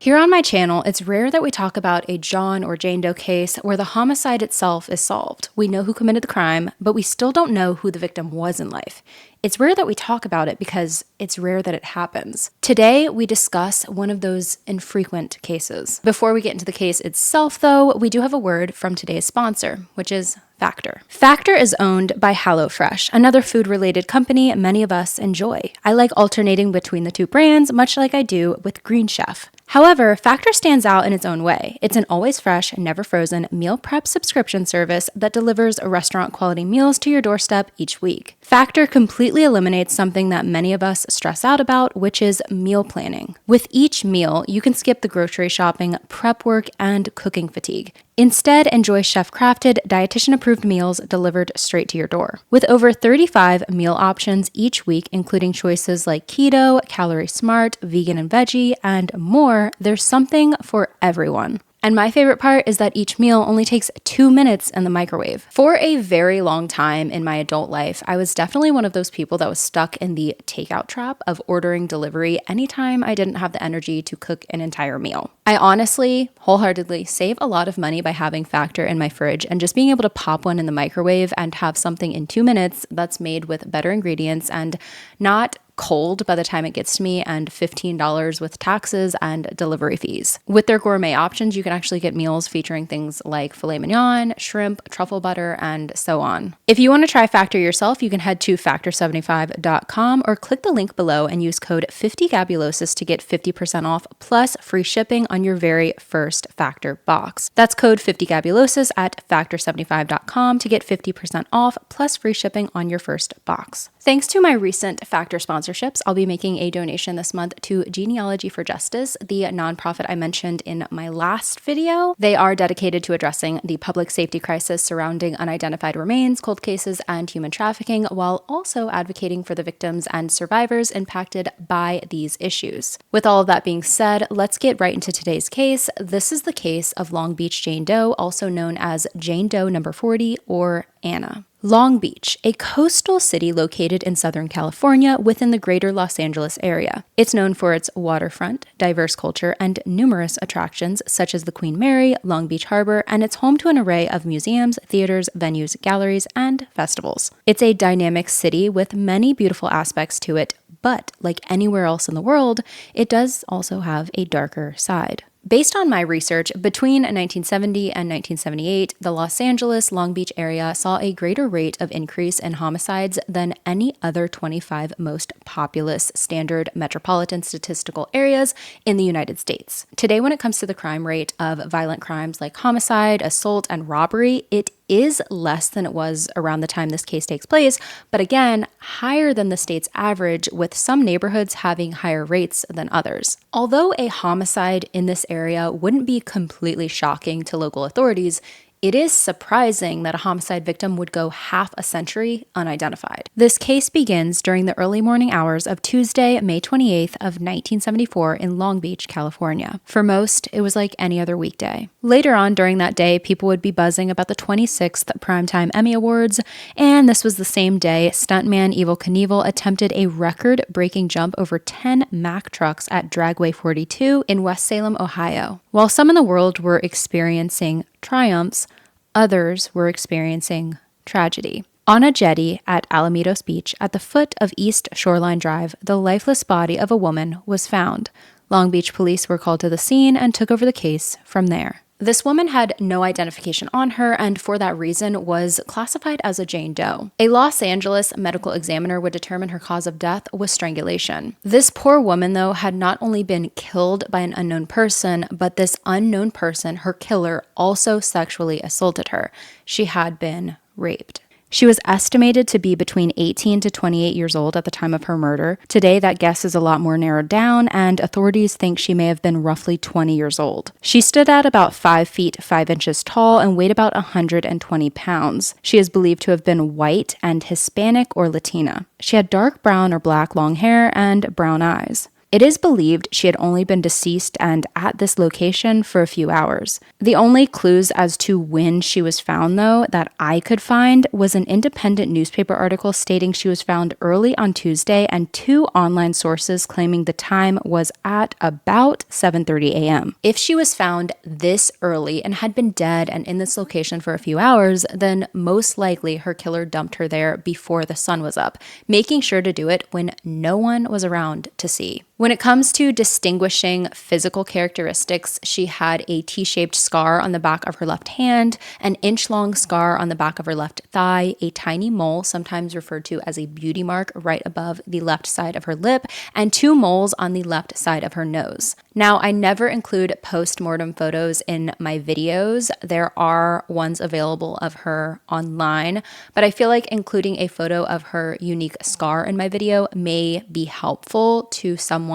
Here on my channel, it's rare that we talk about a John or Jane Doe case where the homicide itself is solved. We know who committed the crime, but we still don't know who the victim was in life. It's rare that we talk about it because it's rare that it happens. Today, we discuss one of those infrequent cases. Before we get into the case itself, though, we do have a word from today's sponsor, which is Factor. Factor is owned by HelloFresh, another food-related company many of us enjoy. I like alternating between the two brands, much like I do with Green Chef. However, Factor stands out in its own way. It's an always fresh, never frozen meal prep subscription service that delivers restaurant-quality meals to your doorstep each week. Factor completely eliminates something that many of us stress out about, which is meal planning. With each meal, you can skip the grocery shopping, prep work, and cooking fatigue. Instead, enjoy chef-crafted, dietitian-approved meals delivered straight to your door. With over 35 meal options each week, including choices like keto, calorie smart, vegan and veggie, and more, there's something for everyone. And my favorite part is that each meal only takes 2 minutes in the microwave. For a very long time in my adult life, I was definitely one of those people that was stuck in the takeout trap of ordering delivery anytime I didn't have the energy to cook an entire meal. I honestly, wholeheartedly save a lot of money by having Factor in my fridge and just being able to pop one in the microwave and have something in 2 minutes that's made with better ingredients and not cold by the time it gets to me, and $15 with taxes and delivery fees. With their gourmet options, you can actually get meals featuring things like filet mignon, shrimp, truffle butter, and so on. If you want to try Factor yourself, you can head to factor75.com or click the link below and use code 50gabulosis to get 50% off plus free shipping on your very first Factor box. That's code 50gabulosis at factor75.com to get 50% off plus free shipping on your first box. Thanks to my recent Factor sponsorships, I'll be making a donation this month to Genealogy for Justice, the nonprofit I mentioned in my last video. They are dedicated to addressing the public safety crisis surrounding unidentified remains, cold cases, and human trafficking, while also advocating for the victims and survivors impacted by these issues. With all of that being said, let's get right into today's case. This is the case of Long Beach Jane Doe, also known as Jane Doe number 40 or Anna. Long Beach, a coastal city located in Southern California within the greater Los Angeles area. It's known for its waterfront, diverse culture, and numerous attractions such as the Queen Mary, Long Beach Harbor, and it's home to an array of museums, theaters, venues, galleries, and festivals. It's a dynamic city with many beautiful aspects to it, but like anywhere else in the world, it does also have a darker side. Based on my research, between 1970 and 1978, the Los Angeles, Long Beach area saw a greater rate of increase in homicides than any other 25 most populous standard metropolitan statistical areas in the United States. Today, when it comes to the crime rate of violent crimes like homicide, assault, and robbery, it is less than it was around the time this case takes place, but again, higher than the state's average, with some neighborhoods having higher rates than others. Although a homicide in this area wouldn't be completely shocking to local authorities, it is surprising that a homicide victim would go half a century unidentified. This case begins during the early morning hours of Tuesday, May 28th of 1974 in Long Beach, California. For most, it was like any other weekday. Later on during that day, people would be buzzing about the 26th Primetime Emmy Awards, and this was the same day stuntman Evel Knievel attempted a record-breaking jump over 10 Mack trucks at Dragway 42 in West Salem, Ohio. While some in the world were experiencing triumphs, others were experiencing tragedy. On a jetty at Alamitos Beach at the foot of East Shoreline Drive, the lifeless body of a woman was found. Long Beach police were called to the scene and took over the case from there. This woman had no identification on her and for that reason was classified as a Jane Doe. A Los Angeles medical examiner would determine her cause of death was strangulation. This poor woman, though, had not only been killed by an unknown person, but this unknown person, her killer, also sexually assaulted her. She had been raped. She was estimated to be between 18 to 28 years old at the time of her murder. Today, that guess is a lot more narrowed down, and authorities think she may have been roughly 20 years old. She stood at about 5 feet 5 inches tall and weighed about 120 pounds. She is believed to have been white and Hispanic or Latina. She had dark brown or black long hair and brown eyes. It is believed she had only been deceased and at this location for a few hours. The only clues as to when she was found, though, that I could find was an independent newspaper article stating she was found early on Tuesday and 2 online sources claiming the time was at about 7:30 a.m. If she was found this early and had been dead and in this location for a few hours, then most likely her killer dumped her there before the sun was up, making sure to do it when no one was around to see. When it comes to distinguishing physical characteristics, she had a T-shaped scar on the back of her left hand, an inch-long scar on the back of her left thigh, a tiny mole, sometimes referred to as a beauty mark, right above the left side of her lip, and 2 moles on the left side of her nose. Now, I never include post-mortem photos in my videos. There are ones available of her online, but I feel like including a photo of her unique scar in my video may be helpful to someone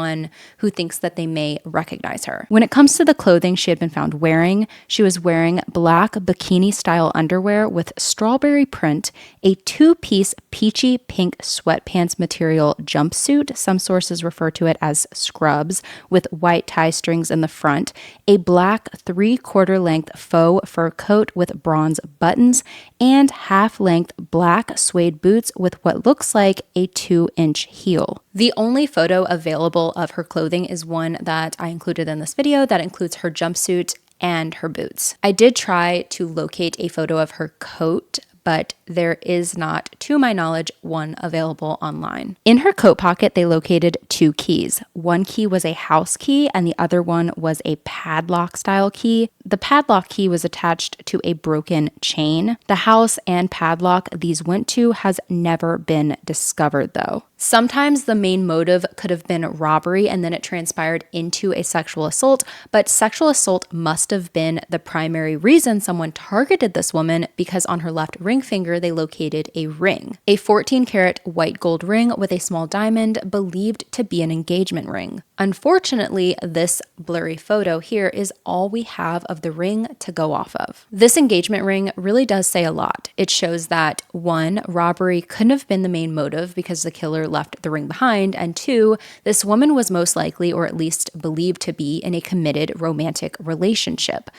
who thinks that they may recognize her. When it comes to the clothing she had been found wearing, she was wearing black bikini-style underwear with strawberry print, a 2-piece peachy pink sweatpants material jumpsuit, some sources refer to it as scrubs, with white tie strings in the front, a black 3/4 length faux fur coat with bronze buttons, and half-length black suede boots with what looks like a 2-inch heel. The only photo available of her clothing is one that I included in this video that includes her jumpsuit and her boots. I did try to locate a photo of her coat, but there is not, to my knowledge, one available online. In her coat pocket, they located 2 keys. One key was a house key and the other one was a padlock style key. The padlock key was attached to a broken chain. The house and padlock these went to has never been discovered, though. Sometimes the main motive could have been robbery and then it transpired into a sexual assault, but sexual assault must have been the primary reason someone targeted this woman, because on her left ring finger they located a ring, a 14-karat white gold ring with a small diamond believed to be an engagement ring. Unfortunately, this blurry photo here is all we have of the ring to go off of. This engagement ring really does say a lot. It shows that 1, robbery couldn't have been the main motive because the killer left the ring behind, and 2, this woman was most likely, or at least believed to be, in a committed romantic relationship.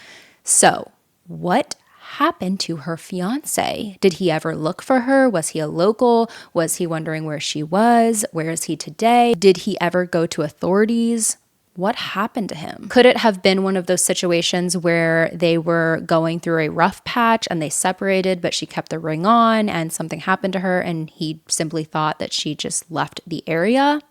So, what happened to her fiance? Did he ever look for her? Was he a local? Was he wondering where she was? Where is he today? Did he ever go to authorities? What happened to him? Could it have been one of those situations where they were going through a rough patch and they separated, but she kept the ring on and something happened to her and he simply thought that she just left the area?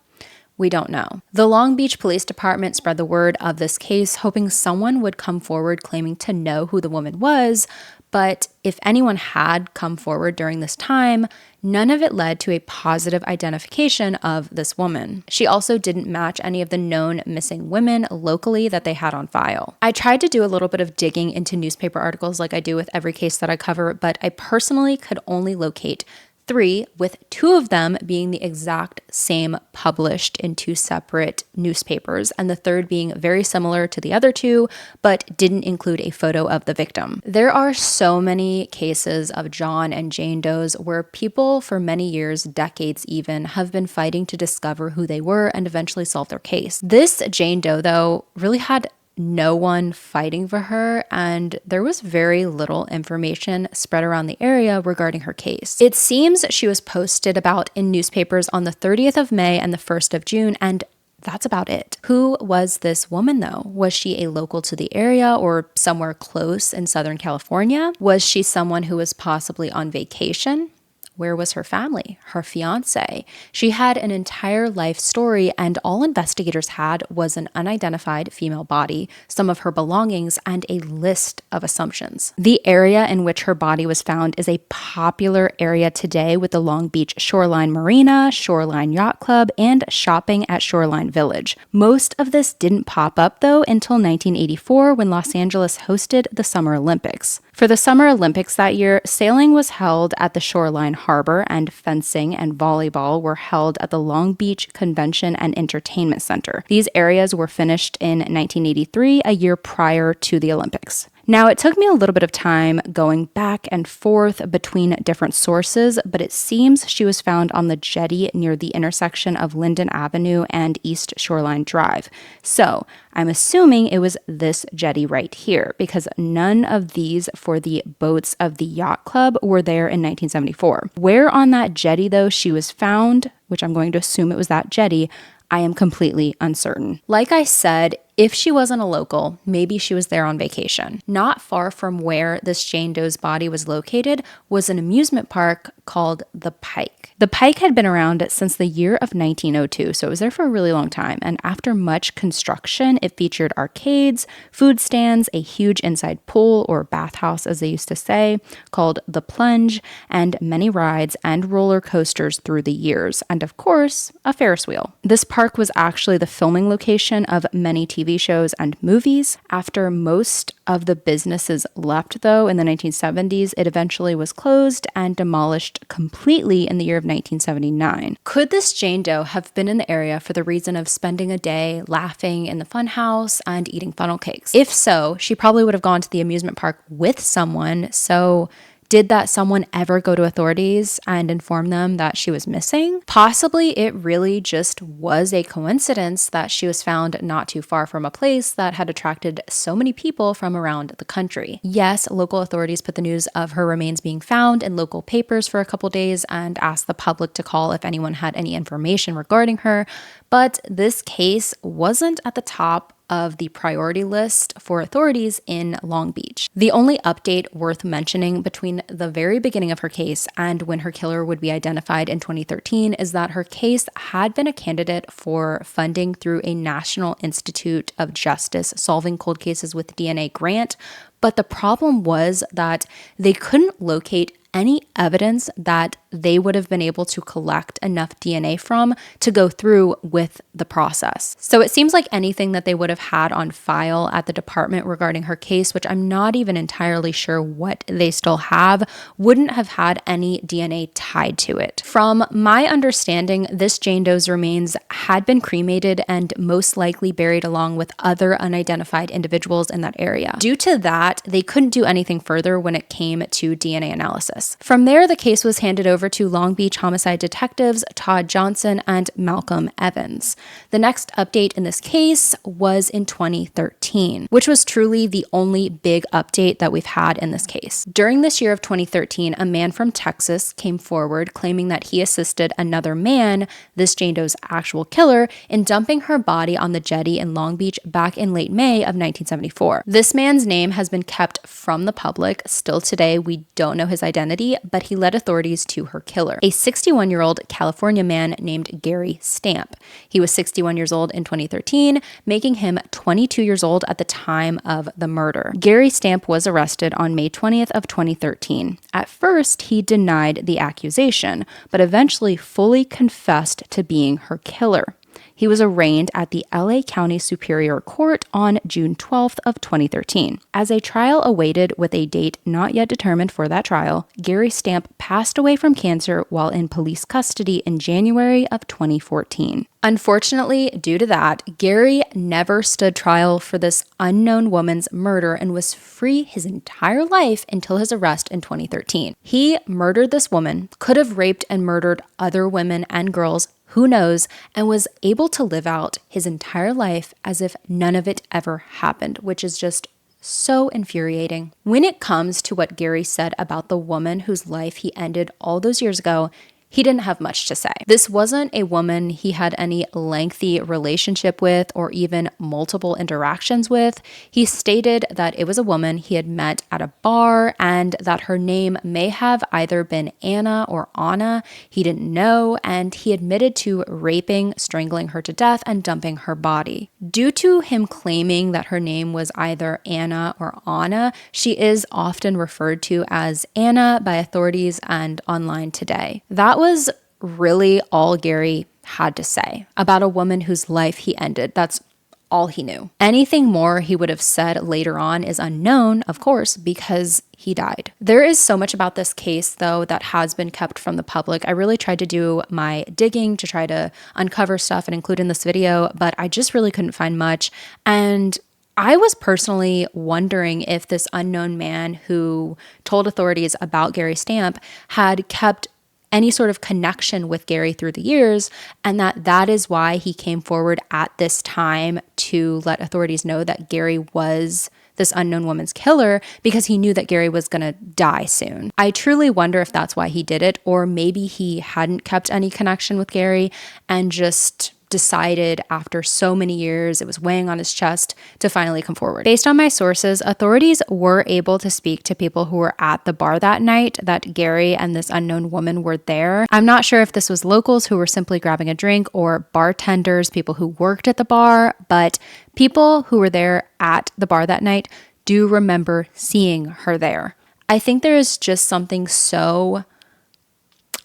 We don't know. The Long Beach Police Department spread the word of this case, hoping someone would come forward claiming to know who the woman was, but if anyone had come forward during this time, none of it led to a positive identification of this woman. She also didn't match any of the known missing women locally that they had on file. I tried to do a little bit of digging into newspaper articles like I do with every case that I cover, but I personally could only locate 3, with 2 of them being the exact same, published in 2 separate newspapers, and the third being very similar to the other 2, but didn't include a photo of the victim. There are so many cases of John and Jane Does where people for many years, decades even, have been fighting to discover who they were and eventually solve their case. This Jane Doe, though, really had no one fighting for her, and there was very little information spread around the area regarding her case. It seems she was posted about in newspapers on the 30th of May and the 1st of June, and that's about it. Who was this woman, though? Was she a local to the area or somewhere close in Southern California? Was she someone who was possibly on vacation? Where was her family, her fiance? She had an entire life story, and all investigators had was an unidentified female body, some of her belongings, and a list of assumptions. The area in which her body was found is a popular area today with the Long Beach Shoreline Marina, Shoreline Yacht Club, and shopping at Shoreline Village. Most of this didn't pop up, though, until 1984 when Los Angeles hosted the Summer Olympics. For the Summer Olympics that year, sailing was held at the Shoreline Harbor, and fencing and volleyball were held at the Long Beach Convention and Entertainment Center. These areas were finished in 1983, a year prior to the Olympics. Now, it took me a little bit of time going back and forth between different sources, but it seems she was found on the jetty near the intersection of Linden Avenue and East Shoreline Drive. So I'm assuming it was this jetty right here, because none of these for the boats of the yacht club were there in 1974. Where on that jetty, though, she was found, which I'm going to assume it was that jetty, I am completely uncertain. Like I said, if she wasn't a local, maybe she was there on vacation. Not far from where this Jane Doe's body was located was an amusement park called the Pike. The Pike had been around since the year of 1902, so it was there for a really long time. And after much construction, it featured arcades, food stands, a huge inside pool, or bathhouse as they used to say, called the Plunge, and many rides and roller coasters through the years. And of course, a Ferris wheel. This park was actually the filming location of many TV shows and movies. After most of the businesses left, though, in the 1970s, it eventually was closed and demolished completely in the year of 1979. Could this Jane Doe have been in the area for the reason of spending a day laughing in the fun house and eating funnel cakes? If so, she probably would have gone to the amusement park with someone, so did that someone ever go to authorities and inform them that she was missing? Possibly it really just was a coincidence that she was found not too far from a place that had attracted so many people from around the country. Yes, local authorities put the news of her remains being found in local papers for a couple days and asked the public to call if anyone had any information regarding her, but this case wasn't at the top of the priority list for authorities in Long Beach. The only update worth mentioning between the very beginning of her case and when her killer would be identified in 2013 is that her case had been a candidate for funding through a National Institute of Justice Solving Cold Cases with DNA grant, but the problem was that they couldn't locate any evidence that they would have been able to collect enough DNA from to go through with the process. So it seems like anything that they would have had on file at the department regarding her case, which I'm not even entirely sure what they still have, wouldn't have had any DNA tied to it. From my understanding, this Jane Doe's remains had been cremated and most likely buried along with other unidentified individuals in that area. Due to that, they couldn't do anything further when it came to DNA analysis. From there, the case was handed over to Long Beach homicide detectives Todd Johnson and Malcolm Evans. The next update in this case was in 2013, which was truly the only big update that we've had in this case. During this year of 2013, a man from Texas came forward claiming that he assisted another man, this Jane Doe's actual killer, in dumping her body on the jetty in Long Beach back in late May of 1974. This man's name has been kept from the public. Still today, we don't know his identity, but he led authorities to her killer, a 61-year-old California man named Gary Stamp. He was 61 years old in 2013, making him 22 years old at the time of the murder. Gary Stamp was arrested on May 20th of 2013. At first, he denied the accusation, but eventually fully confessed to being her killer. He was arraigned at the LA County Superior Court on June 12th of 2013. As a trial awaited with a date not yet determined for that trial, Gary Stamp passed away from cancer while in police custody in January of 2014. Unfortunately, due to that, Gary never stood trial for this unknown woman's murder and was free his entire life until his arrest in 2013. He murdered this woman, could have raped and murdered other women and girls, who knows, and was able to live out his entire life as if none of it ever happened, which is just so infuriating. When it comes to what Gary said about the woman whose life he ended all those years ago, he didn't have much to say. This wasn't a woman he had any lengthy relationship with or even multiple interactions with. He stated that it was a woman he had met at a bar and that her name may have either been Anna or Anna. He didn't know, and he admitted to raping, strangling her to death, and dumping her body. Due to him claiming that her name was either Anna or Anna, she is often referred to as Anna by authorities and online today. That was really all Gary had to say about a woman whose life he ended. That's all he knew. Anything more he would have said later on is unknown, of course, because he died. There is so much about this case, though, that has been kept from the public. I really tried to do my digging to try to uncover stuff and include in this video, but I just really couldn't find much. And I was personally wondering if this unknown man who told authorities about Gary Stamp had kept any sort of connection with Gary through the years, and that is why he came forward at this time to let authorities know that Gary was this unknown woman's killer, because he knew that Gary was going to die soon. I truly wonder if that's why he did it, or maybe he hadn't kept any connection with Gary and just decided after so many years, it was weighing on his chest, to finally come forward. Based on my sources, authorities were able to speak to people who were at the bar that night that Gary and this unknown woman were there. I'm not sure if this was locals who were simply grabbing a drink or bartenders, people who worked at the bar, but people who were there at the bar that night do remember seeing her there. I think there is just something so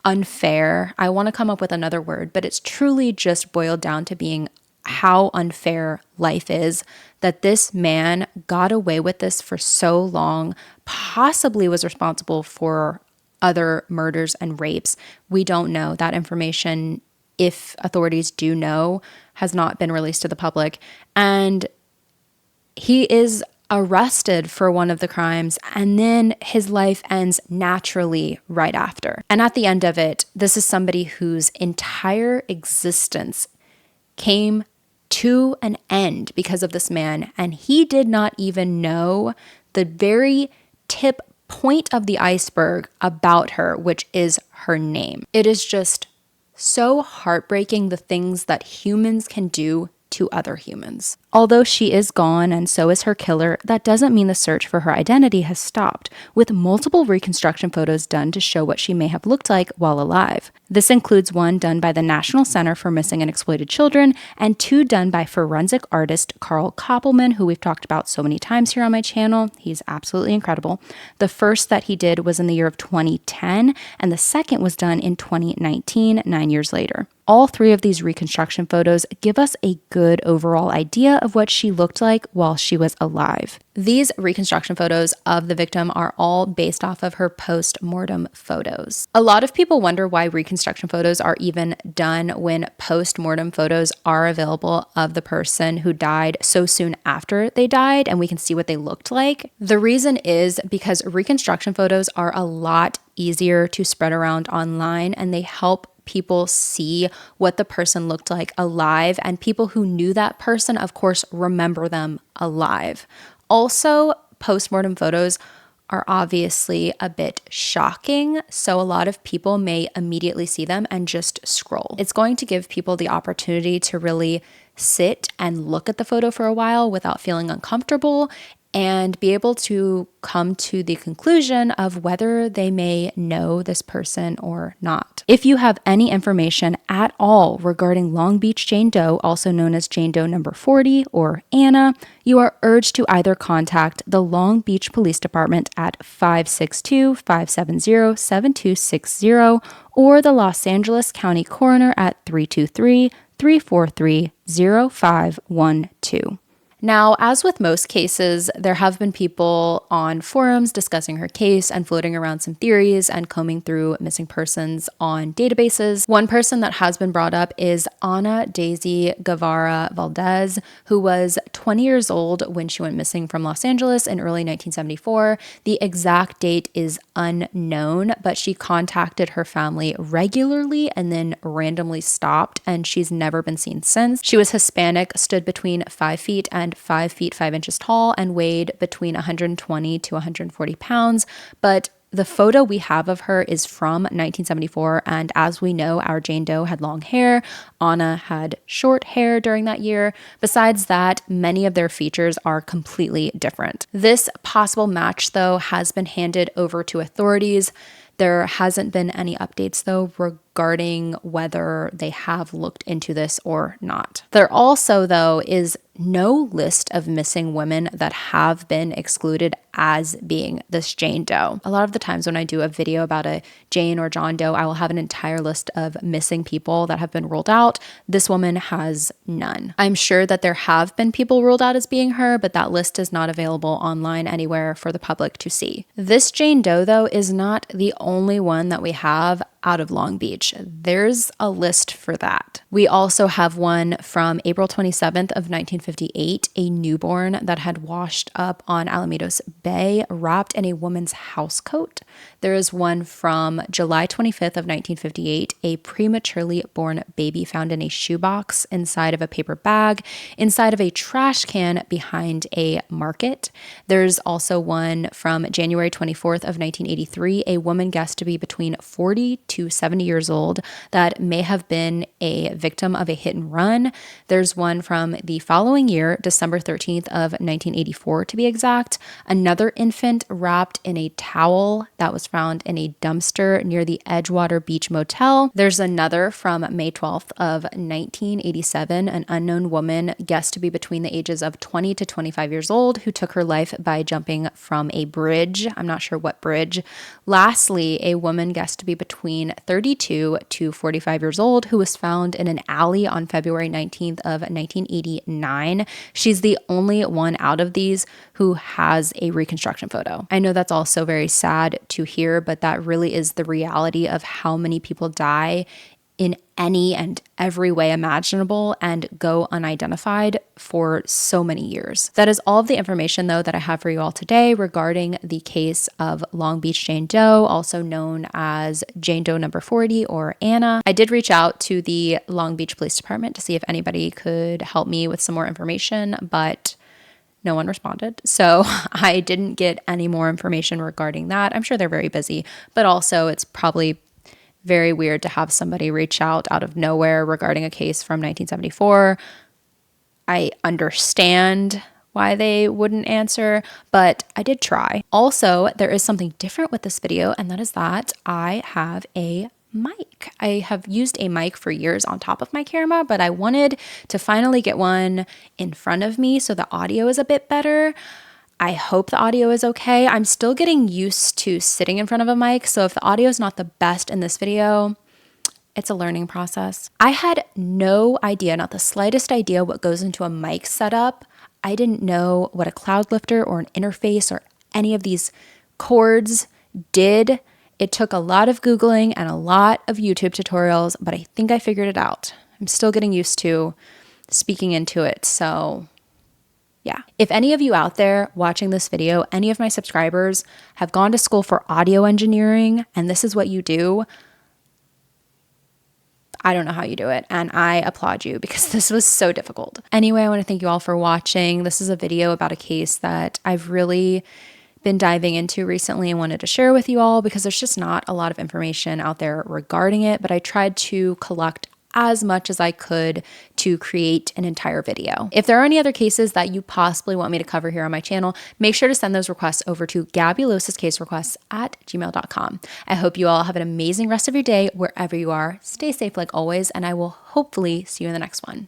unfair. I want to come up with another word, but it's truly just boiled down to being how unfair life is, that this man got away with this for so long, possibly was responsible for other murders and rapes. We don't know. That information, if authorities do know, has not been released to the public. And he is arrested for one of the crimes, and then his life ends naturally right after. And at the end of it, this is somebody whose entire existence came to an end because of this man, and he did not even know the very tip point of the iceberg about her, which is her name. It is just so heartbreaking, the things that humans can do to other humans. Although she is gone and so is her killer, that doesn't mean the search for her identity has stopped, with multiple reconstruction photos done to show what she may have looked like while alive. This includes one done by the National Center for Missing and Exploited Children and two done by forensic artist Carl Koppelman, who we've talked about so many times here on my channel. He's absolutely incredible. The first that he did was in the year of 2010, and the second was done in 2019, 9 years later. All three of these reconstruction photos give us a good overall idea of what she looked like while she was alive. These reconstruction photos of the victim are all based off of her post-mortem photos. A lot of people wonder why reconstruction photos are even done when post-mortem photos are available of the person who died so soon after they died, and we can see what they looked like. The reason is because reconstruction photos are a lot easier to spread around online, and they help people see what the person looked like alive, and people who knew that person, of course, remember them alive. Also, postmortem photos are obviously a bit shocking, so a lot of people may immediately see them and just scroll. It's going to give people the opportunity to really sit and look at the photo for a while without feeling uncomfortable, and be able to come to the conclusion of whether they may know this person or not. If you have any information at all regarding Long Beach Jane Doe, also known as Jane Doe number 40 or Anna, you are urged to either contact the Long Beach Police Department at 562-570-7260 or the Los Angeles County Coroner at 323-343-0512. Now, as with most cases, there have been people on forums discussing her case and floating around some theories and combing through missing persons on databases. One person that has been brought up is Ana Daisy Guevara Valdez, who was 20 years old when she went missing from Los Angeles in early 1974. The exact date is unknown, but she contacted her family regularly and then randomly stopped, and she's never been seen since. She was Hispanic, stood between 5 feet and 5 feet 5 inches tall, and weighed between 120 to 140 pounds. But the photo we have of her is from 1974, and as we know, our Jane Doe had long hair. Anna had short hair during that year. Besides that, many of their features are completely different. This possible match, though, has been handed over to authorities. There hasn't been any updates, though, regarding whether they have looked into this or not. There also, though, is no list of missing women that have been excluded as being this Jane Doe. A lot of the times when I do a video about a Jane or John Doe, I will have an entire list of missing people that have been ruled out. This woman has none. I'm sure that there have been people ruled out as being her, but that list is not available online anywhere for the public to see. This Jane Doe, though, is not the only one that we have out of Long Beach. There's a list for that. We also have one from April 27th of 1958, a newborn that had washed up on Alamitos Bay wrapped in a woman's housecoat. There is one from July 25th of 1958, a prematurely born baby found in a shoebox inside of a paper bag, inside of a trash can behind a market. There's also one from January 24th of 1983, a woman guessed to be between 40 to 70 years old that may have been a victim of a hit and run. There's one from the following year, December 13th of 1984 to be exact, another infant wrapped in a towel that was found in a dumpster near the Edgewater Beach Motel. There's another from May 12th of 1987, an unknown woman guessed to be between the ages of 20 to 25 years old who took her life by jumping from a bridge. I'm not sure what bridge. Lastly, a woman guessed to be between 32 to 45 years old who was found in an alley on February 19th of 1989. She's the only one out of these who has a reconstruction photo. I know that's also very sad to hear, but that really is the reality of how many people die in any and every way imaginable and go unidentified for so many years. That is all of the information, though, that I have for you all today regarding the case of Long Beach Jane Doe, also known as Jane Doe number 40 or Anna. I did reach out to the Long Beach Police Department to see if anybody could help me with some more information, but no one responded. So I didn't get any more information regarding that. I'm sure they're very busy, but also it's probably very weird to have somebody reach out of nowhere regarding a case from 1974. I understand why they wouldn't answer, but I did try. Also, there is something different with this video, and that is that I have a mic. I have used a mic for years on top of my camera, but I wanted to finally get one in front of me so the audio is a bit better. I hope the audio is okay. I'm still getting used to sitting in front of a mic, so if the audio is not the best in this video, it's a learning process. I had no idea, not the slightest idea, what goes into a mic setup. I didn't know what a cloud lifter or an interface or any of these cords did. It took a lot of Googling and a lot of YouTube tutorials, but I think I figured it out. I'm still getting used to speaking into it, so yeah. If any of you out there watching this video, any of my subscribers have gone to school for audio engineering and this is what you do, I don't know how you do it, and I applaud you because this was so difficult. Anyway, I want to thank you all for watching. This is a video about a case that I've really been diving into recently and wanted to share with you all because there's just not a lot of information out there regarding it, but I tried to collect as much as I could to create an entire video. If there are any other cases that you possibly want me to cover here on my channel, make sure to send those requests over to gabulosiscaserequests@gmail.com. I hope you all have an amazing rest of your day wherever you are. Stay safe like always, and I will hopefully see you in the next one.